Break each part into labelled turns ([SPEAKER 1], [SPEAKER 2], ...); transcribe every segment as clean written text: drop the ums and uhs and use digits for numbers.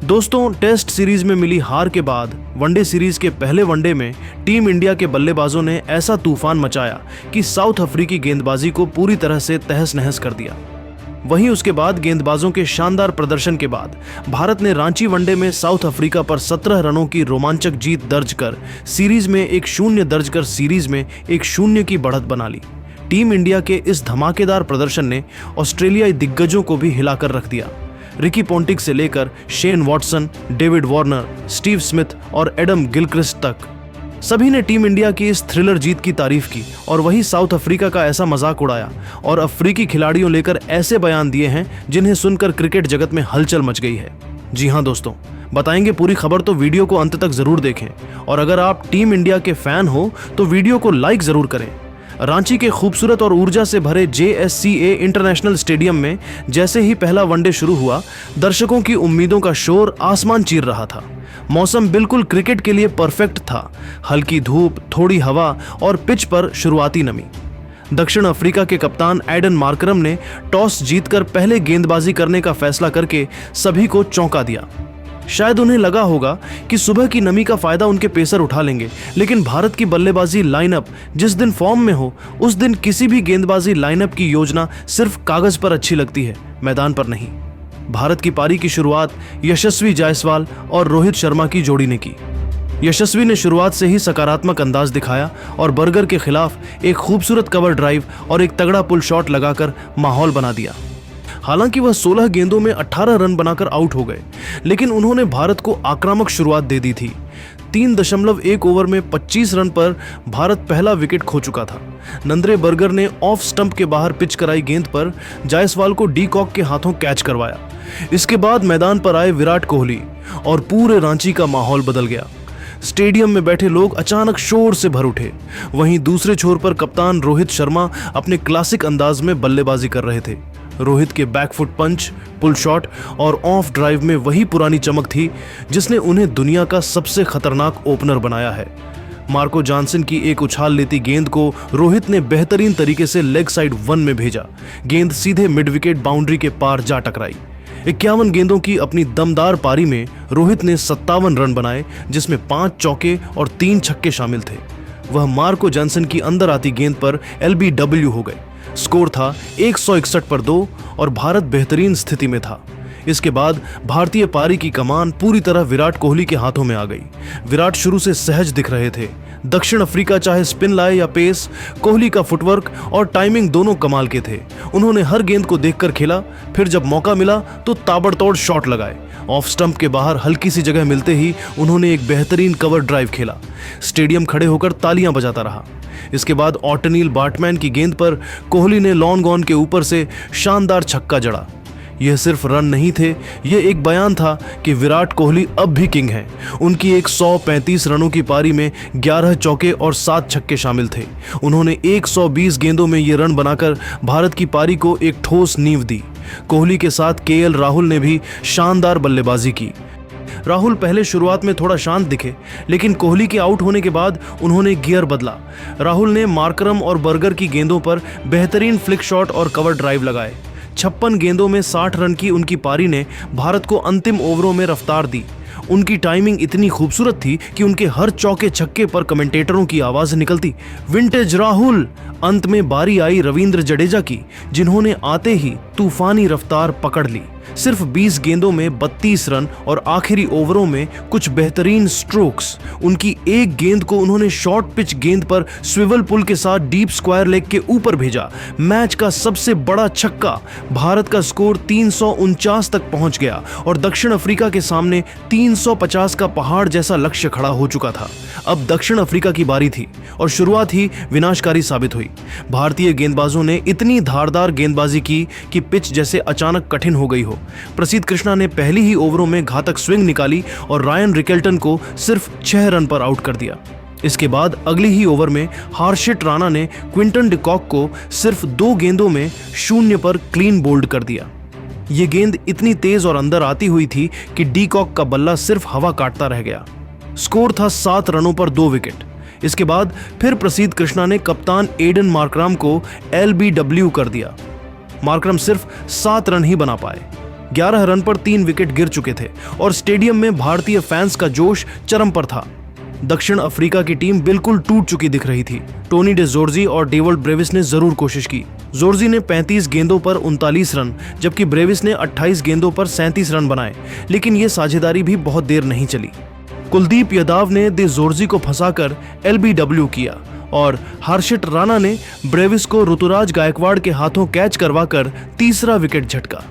[SPEAKER 1] दोस्तों, test series में मिली हार के बाद वनडे सीरीज के पहले वनडे में टीम इंडिया के बल्लेबाजों ने ऐसा तूफान मचाया कि साउथ अफ्रीकी गेंदबाजी को पूरी तरह से तहस नहस कर दिया। वहीं उसके बाद गेंदबाजों के शानदार प्रदर्शन के बाद भारत ने रांची वनडे में साउथ अफ्रीका पर 17 रनों की रोमांचक जीत दर्ज कर सीरीज में 1-0 दर्ज कर सीरीज में 1-0 की बढ़त बना ली। टीम इंडिया के इस धमाकेदार प्रदर्शन ने ऑस्ट्रेलियाई दिग्गजों को भी हिलाकर रख दिया। रिकी पोंटिंग से लेकर Shane Watson, David Warner, Steve Smith और एडम गिलक्रिस्ट तक सभी ने टीम इंडिया की इस थ्रिलर जीत की तारीफ की और वही साउथ अफ्रीका का ऐसा मजाक उड़ाया और अफ्रीकी खिलाड़ियों लेकर ऐसे बयान दिए हैं जिन्हें सुनकर क्रिकेट जगत में हलचल मच गई है। जी हां दोस्तों, बताएंगे पूरी खबर, तो वीडियो को अंत तक जरूर देखें और अगर आप टीम इंडिया के फैन हो तो वीडियो को लाइक जरूर करें। रांची के खूबसूरत और ऊर्जा से भरे JSCA इंटरनेशनल स्टेडियम में जैसे ही पहला वनडे शुरू हुआ, दर्शकों की उम्मीदों का शोर आसमान चीर रहा था। मौसम बिल्कुल क्रिकेट के लिए परफेक्ट था। हल्की धूप, थोड़ी हवा और पिच पर शुरुआती नमी। दक्षिण अफ्रीका के कप्तान एडन मार्करम ने टॉस जीतकर पहले गेंदबाजी करने का फैसला करके सभी को चौंका दिया। शायद उन्हें लगा होगा कि सुबह की नमी का फायदा उनके पेसर उठा लेंगे, लेकिन भारत की बल्लेबाजी लाइनअप जिस दिन फॉर्म में हो उस दिन किसी भी गेंदबाजी लाइनअप की योजना सिर्फ कागज पर अच्छी लगती है, मैदान पर नहीं। भारत की पारी की शुरुआत यशस्वी जायसवाल और रोहित शर्मा की जोड़ी ने की। यशस्वी ने शुरुआत से ही सकारात्मक अंदाज दिखाया और बर्गर के खिलाफ एक खूबसूरत कवर ड्राइव और एक तगड़ा पुल शॉट लगाकर माहौल बना दिया। हालांकि वह 16 गेंदों में 18 रन बनाकर आउट हो गए, लेकिन उन्होंने भारत को आक्रामक शुरुआत दे दी थी। 3.1 ओवर में 25 रन पर भारत पहला विकेट खो चुका था। नंद्रे बर्गर ने ऑफ स्टंप के बाहर पिच कराई गेंद पर जायसवाल को डी कॉक के हाथों कैच करवाया। इसके बाद मैदान पर आए विराट कोहली और पूरे रांची का माहौल बदल गया। स्टेडियम में बैठे लोग अचानक शोर से भर उठे। वहीं दूसरे छोर पर कप्तान रोहित शर्मा अपने क्लासिक अंदाज में बल्लेबाजी कर रहे थे। रोहित के बैकफुट पंच, पुल शॉट और ऑफ ड्राइव में वही पुरानी चमक थी जिसने उन्हें दुनिया का सबसे खतरनाक ओपनर बनाया है। मार्को जॉनसन की एक उछाल लेती गेंद को रोहित ने बेहतरीन तरीके से लेग साइड 1 में भेजा। गेंद सीधे मिड विकेट बाउंड्री के पार जा टकराई। 51 गेंदों की अपनी दमदार पारी में रोहित ने 57 रन बनाए, जिसमें 5 चौके और 3 छक्के शामिल थे। वह मार्को जॉनसन की अंदर आती गेंद पर LBW हो गए। स्कोर था 161 पर 2 और भारत बेहतरीन स्थिति में था। इसके बाद भारतीय पारी की कमान पूरी तरह विराट कोहली के हाथों में आ गई। विराट शुरू से सहज दिख रहे थे। दक्षिण अफ्रीका चाहे स्पिन लाए या पेस, कोहली का फुटवर्क और टाइमिंग दोनों कमाल के थे। उन्होंने हर गेंद को देखकर खेला, फिर जब मौका मिला तो ताबड़तोड़ शॉट लगाए। ऑफ स्टंप के बाहर हल्की सी जगह मिलते ही उन्होंने एक बेहतरीन कवर ड्राइव खेला। स्टेडियम खड़े होकर तालियां बजाता रहा। इसके बाद ऑटनील बाटमैन की गेंद पर कोहली ने लॉन्ग ऑन के ऊपर से शानदार छक्का जड़ा। यह सिर्फ रन नहीं थे, यह एक बयान था कि विराट कोहली अब भी किंग हैं। उनकी 135 रनों की पारी में 11 चौके और 7 छक्के शामिल थे। उन्होंने 120 गेंदों में ये रन बनाकर भारत की पारी को एक ठोस नींव दी। कोहली के साथ KL राहुल ने भी शानदार बल्लेबाजी की। राहुल पहले शुरुआत में थोड़ा शांत दिखे, लेकिन कोहली के आउट होने के बाद उन्होंने गियर बदला। राहुल ने मार्करम और बर्गर की गेंदों पर बेहतरीन फ्लिक शॉट और कवर ड्राइव लगाए। 56 गेंदों में 60 रन की उनकी पारी ने भारत को अंतिम ओवरों में रफ्तार दी। उनकी टाइमिंग इतनी खूबसूरत थी कि उनके हर चौके छक्के पर कमेंटेटरों की आवाज निकलती, विंटेज राहुल। अंत में बारी आई रविंद्र जडेजा की, जिन्होंने आते ही तूफानी रफ्तार पकड़ ली। सिर्फ 20 गेंदों में 32 रन और आखिरी ओवरों में कुछ बेहतरीन स्ट्रोक्स। उनकी एक गेंद को उन्होंने शॉर्ट पिच गेंद पर स्विवल पुल के साथ डीप स्क्वायर लेग के ऊपर भेजा। मैच का सबसे बड़ा छक्का। भारत का स्कोर 349 तक पहुंच गया और दक्षिण अफ्रीका के सामने 350 का पहाड़ जैसा लक्ष्य खड़ा हो चुका था। अब दक्षिण अफ्रीका की बारी थी और शुरुआत ही विनाशकारी साबित हुई। भारतीय गेंदबाजों ने इतनी धारदार गेंदबाजी की कि पिच जैसे अचानक कठिन हो गई हो। प्रसिद्ध कृष्णा ने पहली ही ओवरों में घातक स्विंग निकाली और रायन रिकेल्टन को सिर्फ 6 रन पर आउट कर दिया। इसके बाद अगली ही ओवर में हर्षित राणा ने क्विंटन डी कॉक को सिर्फ 2 गेंदों में 0 पर क्लीन बोल्ड कर दिया। ये गेंद इतनी तेज और अंदर आती हुई थी कि डी कॉक का बल्ला सिर्फ हवा काटता रह गया। स्कोर था 7 रनों पर 2 विकेट। इसके बाद फिर प्रसिद्ध कृष्णा ने कप्तान एडन मार्करम को LBW कर दिया। मार्करम सिर्फ 7 रन ही बना पाए। 11 रन पर 3 विकेट गिर चुके थे और स्टेडियम में भारतीय फैंस का जोश चरम पर था। दक्षिण अफ्रीका की टीम बिल्कुल टूट चुकी दिख रही थी। टोनी डे जोर्जी और डेविड ब्रेविस ने जरूर कोशिश की। जोर्जी ने 35 गेंदों पर 39 रन जबकि ब्रेविस ने 28 गेंदों पर 37 रन बनाए, लेकिन ये साझेदारी भी बहुत देर नहीं चली। कुलदीप यादव ने दे जोर्जी को फंसाकर LBW किया और हर्षित राणा ने ब्रेविस को ऋतुराज गायकवाड़ के हाथों कैच करवाकर तीसरा विकेट झटका।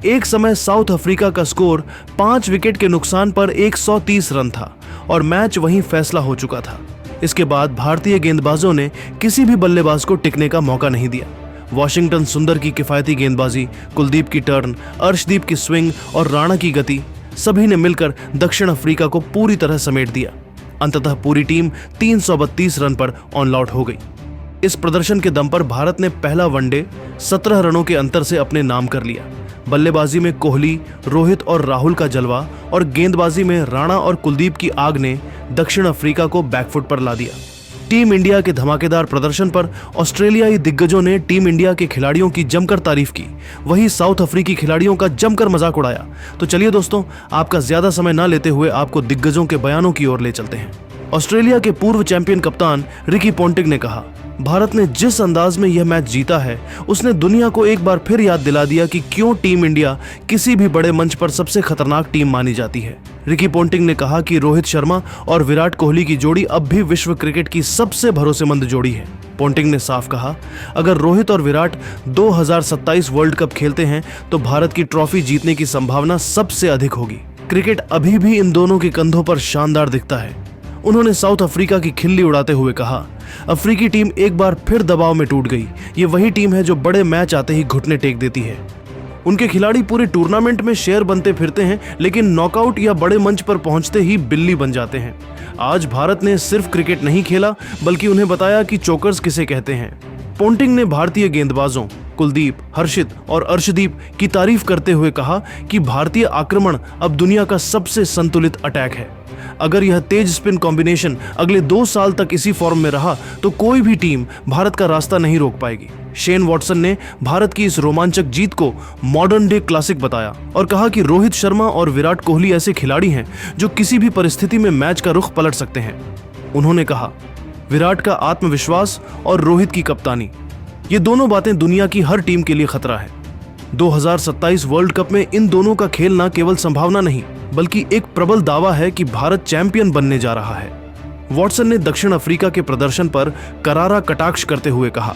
[SPEAKER 1] एक समय साउथ अफ्रीका का स्कोर 5 विकेट के नुकसान पर 130 रन था और मैच वहीं फैसला हो चुका था। इसके बाद भारतीय गेंदबाजों ने किसी भी बल्लेबाज को टिकने का मौका नहीं दिया। वॉशिंगटन सुंदर की किफायती गेंदबाजी, कुलदीप की टर्न, अर्शदीप की स्विंग और राणा की गति, सभी ने मिलकर दक्षिण अफ्रीका को पूरी तरह समेट दिया। अंततः पूरी टीम 332 रन पर ऑनआउट हो गई। इस प्रदर्शन के दम पर भारत ने पहला वनडे 17 रनों के अंतर से अपने नाम कर लिया। बल्लेबाजी में कोहली, रोहित और राहुल का जलवा और गेंदबाजी में राणा और कुलदीप की आग ने दक्षिण अफ्रीका को बैकफुट पर ला दिया। टीम इंडिया के धमाकेदार प्रदर्शन पर ऑस्ट्रेलियाई दिग्गजों ने टीम इंडिया के खिलाड़ियों की जमकर तारीफ की, वहीं साउथ अफ्रीकी खिलाड़ियों का जमकर मजाक उड़ाया। तो चलिए दोस्तों, आपका ज्यादा समय न लेते हुए आपको दिग्गजों के बयानों की ओर ले चलते हैं। ऑस्ट्रेलिया के पूर्व चैंपियन कप्तान रिकी पोंटिंग ने कहा, भारत ने जिस अंदाज में यह मैच जीता है उसने दुनिया को एक बार फिर याद दिला दिया कि क्यों टीम इंडिया किसी भी बड़े मंच पर सबसे खतरनाक टीम मानी जाती है। रिकी पोंटिंग ने कहा कि रोहित शर्मा और विराट कोहली की जोड़ी अब भी विश्व क्रिकेट की सबसे भरोसेमंद जोड़ी है। पोंटिंग ने साफ कहा, अगर रोहित और विराट 2027 वर्ल्ड कप खेलते हैं तो भारत की ट्रॉफी जीतने की संभावना सबसे अधिक होगी। क्रिकेट अभी भी इन दोनों के कंधों पर शानदार दिखता है। उन्होंने साउथ अफ्रीका की खिल्ली उड़ाते हुए कहा, अफ्रीकी टीम एक बार फिर दबाव में टूट गई। ये वही टीम है जो बड़े मैच आते ही घुटने टेक देती है। उनके खिलाड़ी पूरे टूर्नामेंट में शेर बनते फिरते हैं, लेकिन नॉकआउट या बड़े मंच पर पहुंचते ही बिल्ली बन जाते हैं। आज भारत ने सिर्फ क्रिकेट नहीं खेला, बल्कि उन्हें बताया कि चोकर्स किसे कहते हैं। पोंटिंग ने भारतीय गेंदबाजों कुलदीप, हर्षित और अर्शदीप की तारीफ करते हुए कहा कि भारतीय आक्रमण अब दुनिया का सबसे संतुलित अटैक है। अगर यह तेज स्पिन कॉम्बिनेशन अगले 2 साल तक इसी फॉर्म में रहा तो कोई भी टीम भारत का रास्ता नहीं रोक पाएगी। शेन वॉटसन ने भारत की इस रोमांचक जीत को मॉडर्न डे क्लासिक बताया और कहा कि रोहित शर्मा और विराट कोहली ऐसे खिलाड़ी हैं जो किसी भी परिस्थिति में मैच का रुख पलट सकते हैं। उन्होंने कहा, विराट का आत्मविश्वास और रोहित की कप्तानी, ये दोनों बातें दुनिया की हर टीम के लिए खतरा है। 2027 वर्ल्ड कप में इन दोनों का खेलना केवल संभावना नहीं बल्कि एक प्रबल दावा है कि भारत चैंपियन बनने जा रहा है। वॉटसन ने दक्षिण अफ्रीका के प्रदर्शन पर करारा कटाक्ष करते हुए कहा,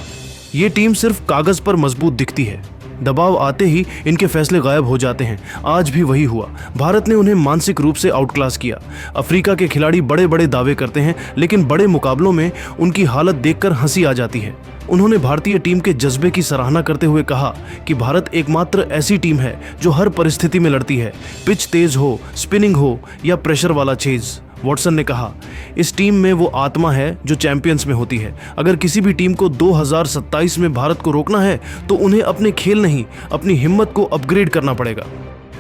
[SPEAKER 1] ये टीम सिर्फ कागज पर मजबूत दिखती है, दबाव आते ही इनके फैसले गायब हो जाते हैं। आज भी वही हुआ। भारत ने उन्हें मानसिक रूप से आउटक्लास किया। अफ्रीका के खिलाड़ी बड़े बड़े दावे करते हैं, लेकिन बड़े मुकाबलों में उनकी हालत देखकर हंसी आ जाती है। उन्होंने भारतीय टीम के जज्बे की सराहना करते हुए कहा कि भारत एकमात्र ऐसी टीम है जो हर परिस्थिति में लड़ती है, पिच तेज हो, स्पिनिंग हो या प्रेशर वाला चेज। वॉटसन ने कहा, इस टीम में वो आत्मा है जो चैंपियंस में होती है। अगर किसी भी टीम को 2027 में भारत को रोकना है तो उन्हें अपने खेल नहीं, अपनी हिम्मत को अपग्रेड करना पड़ेगा।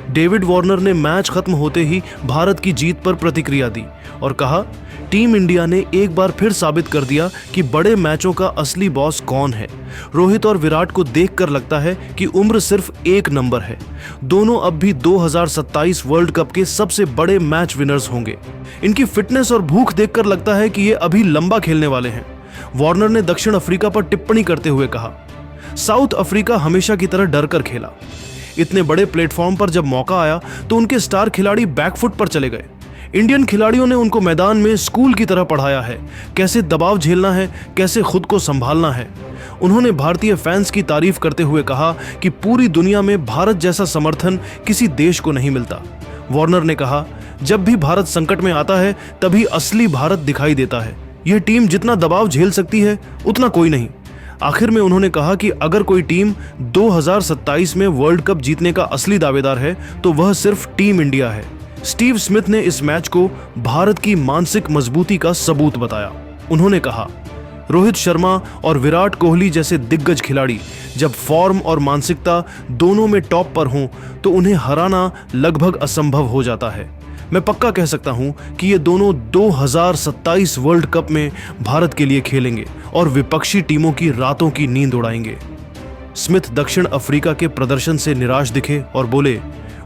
[SPEAKER 1] डेविड वार्नर ने मैच खत्म होते ही भारत की जीत पर प्रतिक्रिया दी और कहा, टीम इंडिया ने एक बार फिर साबित कर दिया कि बड़े मैचों का असली बॉस कौन है। रोहित और विराट को देखकर लगता है कि उम्र सिर्फ एक नंबर है। दोनों अब भी 2027 वर्ल्ड कप के सबसे बड़े मैच विनर्स होंगे। इनकी फिटनेस और भूख देखकर लगता है कि ये अभी लंबा खेलने वाले हैं। वार्नर ने दक्षिण अफ्रीका पर टिप्पणी करते हुए कहा, साउथ अफ्रीका हमेशा की तरह डर कर खेला। इतने बड़े प्लेटफॉर्म पर जब मौका आया तो उनके स्टार खिलाड़ी बैकफुट पर चले गए। इंडियन खिलाड़ियों ने उनको मैदान में स्कूल की तरह पढ़ाया है, कैसे दबाव झेलना है, कैसे खुद को संभालना है। उन्होंने भारतीय फैंस की तारीफ करते हुए कहा कि पूरी दुनिया में भारत जैसा समर्थन किसी देश को नहीं मिलता। वार्नर ने कहा, जब भी भारत संकट में आता है तभी असली भारत दिखाई देता है। यह टीम जितना दबाव झेल सकती है उतना कोई नहीं। आखिर में उन्होंने कहा कि अगर कोई टीम 2027 में वर्ल्ड कप जीतने का असली दावेदार है तो वह सिर्फ टीम इंडिया है। स्टीव स्मिथ ने इस मैच को भारत की मानसिक मजबूती का सबूत बताया। उन्होंने कहा, रोहित शर्मा और विराट कोहली जैसे दिग्गज खिलाड़ी जब फॉर्म और मानसिकता दोनों में टॉप पर हों तो उन्हें हराना लगभग असंभव हो जाता है। मैं पक्का कह सकता हूं कि ये दोनों 2027 वर्ल्ड कप में भारत के लिए खेलेंगे और विपक्षी टीमों की रातों की नींद उड़ाएंगे। स्मिथ दक्षिण अफ्रीका के प्रदर्शन से निराश दिखे और बोले,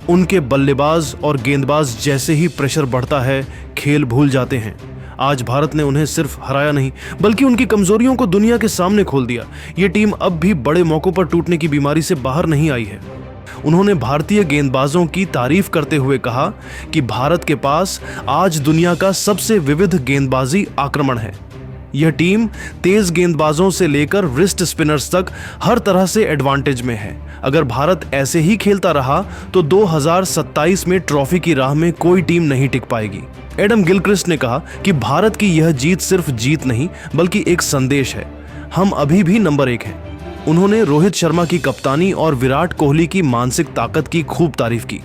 [SPEAKER 1] उनके बल्लेबाज और गेंदबाज जैसे ही प्रेशर बढ़ता है खेल भूल जाते हैं। आज भारत ने उन्हें सिर्फ हराया नहीं बल्कि उनकी कमजोरियों को दुनिया के सामने खोल दिया। ये टीम अब भी बड़े मौकों पर टूटने की बीमारी से बाहर नहीं आई है। उन्होंने भारतीय गेंदबाजों की तारीफ करते हुए कहा कि भारत के पास आज दुनिया का सबसे विविध गेंदबाजी आक्रमण है। यह टीम तेज गेंदबाजों से लेकर रिस्ट स्पिनर्स तक हर तरह से एडवांटेज में है। अगर भारत ऐसे ही खेलता रहा तो 2027 में ट्रॉफी की राह में कोई टीम नहीं टिक पाएगी। एडम गिलक्रिस्ट ने कहा कि भारत की यह जीत सिर्फ जीत नहीं बल्कि एक संदेश है, हम अभी भी नंबर 1 हैं। उन्होंने रोहित शर्मा की कप्तानी और विराट कोहली की मानसिक ताकत की खूब तारीफ की।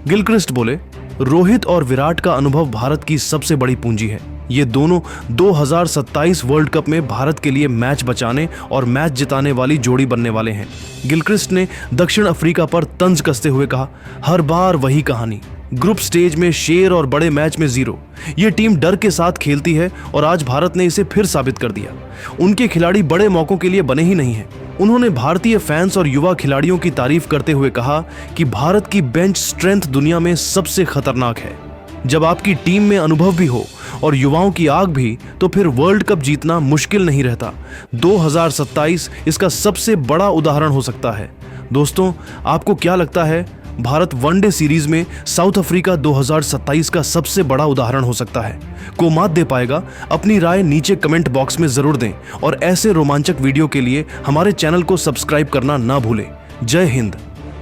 [SPEAKER 1] गिलक्रिस्ट बोले, रोहित और विराट का अनुभव भारत की सबसे बड़ी पूंजी है। ये दोनों 2027 वर्ल्ड कप में भारत के लिए मैच बचाने और मैच जिताने वाली जोड़ी बनने वाले हैं। गिलक्रिस्ट ने दक्षिण अफ्रीका पर तंज कसते हुए कहा, हर बार वही कहानी, ग्रुप स्टेज में शेर और बड़े मैच में 0। ये टीम डर के साथ खेलती है और आज भारत ने इसे फिर साबित कर दिया। उनके खिलाड़ी बड़े मौकों के लिए बने ही नहीं हैं। उन्होंने भारतीय फैंस और युवा खिलाड़ियों की तारीफ करते हुए कहा कि भारत की बेंच स्ट्रेंथ दुनिया में सबसे खतरनाक है। जब आपकी टीम में अनुभव भी हो और युवाओं की आग भी, तो फिर वर्ल्ड कप जीतना मुश्किल नहीं रहता। 2027 इसका सबसे बड़ा उदाहरण हो सकता है। दोस्तों, आपको क्या लगता है, भारत वनडे सीरीज में साउथ अफ्रीका 2027 का सबसे बड़ा उदाहरण हो सकता है? को मात दे पाएगा? अपनी राय नीचे कमेंट बॉक्स में जरूर दें और ऐसे रोमांचक वीडियो के लिए हमारे चैनल को सब्सक्राइब करना ना भूलें। जय हिंद।